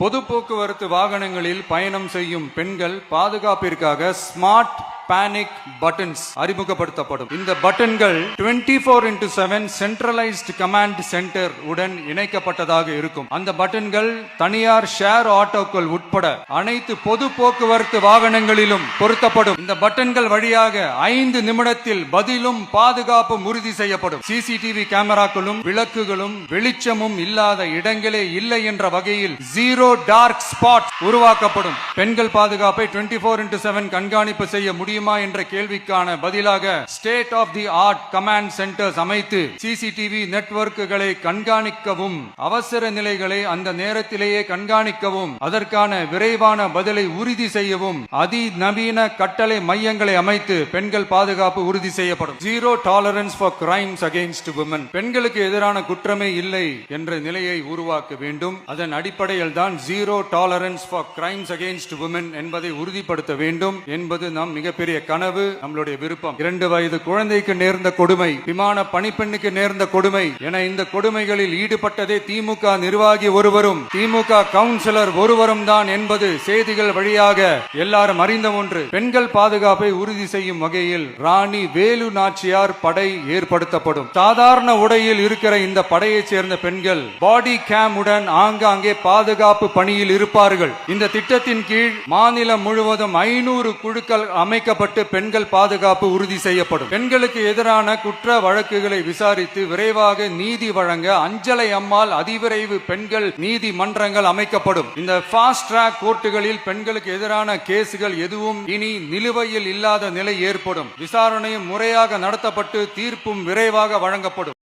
பொது போக்குவரத்து வாகனங்களில் பயணம் செய்யும் பெண்கள் பாதுகாப்பிற்காக ஸ்மார்ட் பேனிக் பட்டன்ஸ் அறிமுகப்படுத்தப்படும். இந்த பட்டன்கள் 24/7 சென்ட்ரலைஸ்ட் கமாண்ட் சென்டர் உடன் இணைக்கப்பட்டதாக இருக்கும். அந்த பட்டன்கள் தனியார் ஷேர் ஆட்டோக்கள் உட்பட அனைத்து பொது போக்குவரத்து வாகனங்களிலும் பொருத்தப்படும். இந்த பட்டன்கள் வழியாக 5 நிமிடத்தில் பதிலும் பாதுகாப்பும் உறுதி செய்யப்படும். சிசிடிவி கேமராக்களும் விளக்குகளும் வெளிச்சமும் இல்லாத இடங்களே இல்லை என்ற வகையில் ஜீரோ டார்க் ஸ்பாட் உருவாக்கப்படும். பெண்கள் பாதுகாப்பை 24/7 கண்காணிப்பு செய்ய முடியும் என்ற கேள்விக்கான பதிலாக state of the art command centres அமைத்து சிசிடிவி நெட்வொர்க்குகளை கண்காணிக்கவும் அவசர நிலைகளை அந்த நேரத்திலேயே கண்காணிக்கவும் அதற்கான விரைவான பதிலை உறுதி செய்யவும் அதிநவீன கட்டளை மையங்களை அமைத்து பெண்கள் பாதுகாப்பு உறுதி செய்யப்படும். Zero tolerance for crimes against women. பெண்களுக்கு எதிரான குற்றமே இல்லை என்ற நிலையை உருவாக்க வேண்டும். அதன் அடிப்படையில் தான் zero tolerance for crimes against women என்பதை உறுதிப்படுத்த வேண்டும் என்பது நம் மிகப்பெரிய கனவு, நம்மளுடைய விருப்பம். 2 வயது குழந்தைக்கு நேர்ந்த கொடுமை, விமான பணிப்பெண்ணுக்கு நேர்ந்த கொடுமை என இந்த கொடுமைகளில் ஈடுபட்டதே திமுக நிர்வாகி ஒருவரும் திமுக கவுன்சிலர் ஒருவரும் தான் என்பது செய்திகள் வழியாக எல்லாரும் அறிந்த ஒன்று. பெண்கள் பாதுகாப்பை உறுதி செய்யும் வகையில் ராணி வேலு நாச்சியார் படை ஏற்படுத்தப்படும். சாதாரண உடையில் இருக்கிற இந்த படையைச் சேர்ந்த பெண்கள் பாடி கேம் உடன் ஆங்காங்கே பாதுகாப்பு பணியில் இருப்பார்கள். இந்த திட்டத்தின் கீழ் மாநிலம் முழுவதும் 500 குழுக்கள் அமைக்கப்பட்டு பெண்கள் பாதுகாப்பு உறுதி செய்யப்படும். பெண்களுக்கு எதிரான குற்ற வழக்குகளை விசாரித்து விரைவாக நீதி வழங்க அஞ்சலை அம்மாள் அதிவிரைவு பெண்கள் நீதிமன்றங்கள் அமைக்கப்படும். இந்த ஃபாஸ்ட் ட்ராக் கோர்ட்டுகளில் பெண்களுக்கு எதிரான கேசுகள் எதுவும் இனி நிலுவையில் இல்லாத நிலை ஏற்படும். விசாரணையும் முறையாக நடத்தப்பட்டு தீர்ப்பும் விரைவாக வழங்கப்படும்.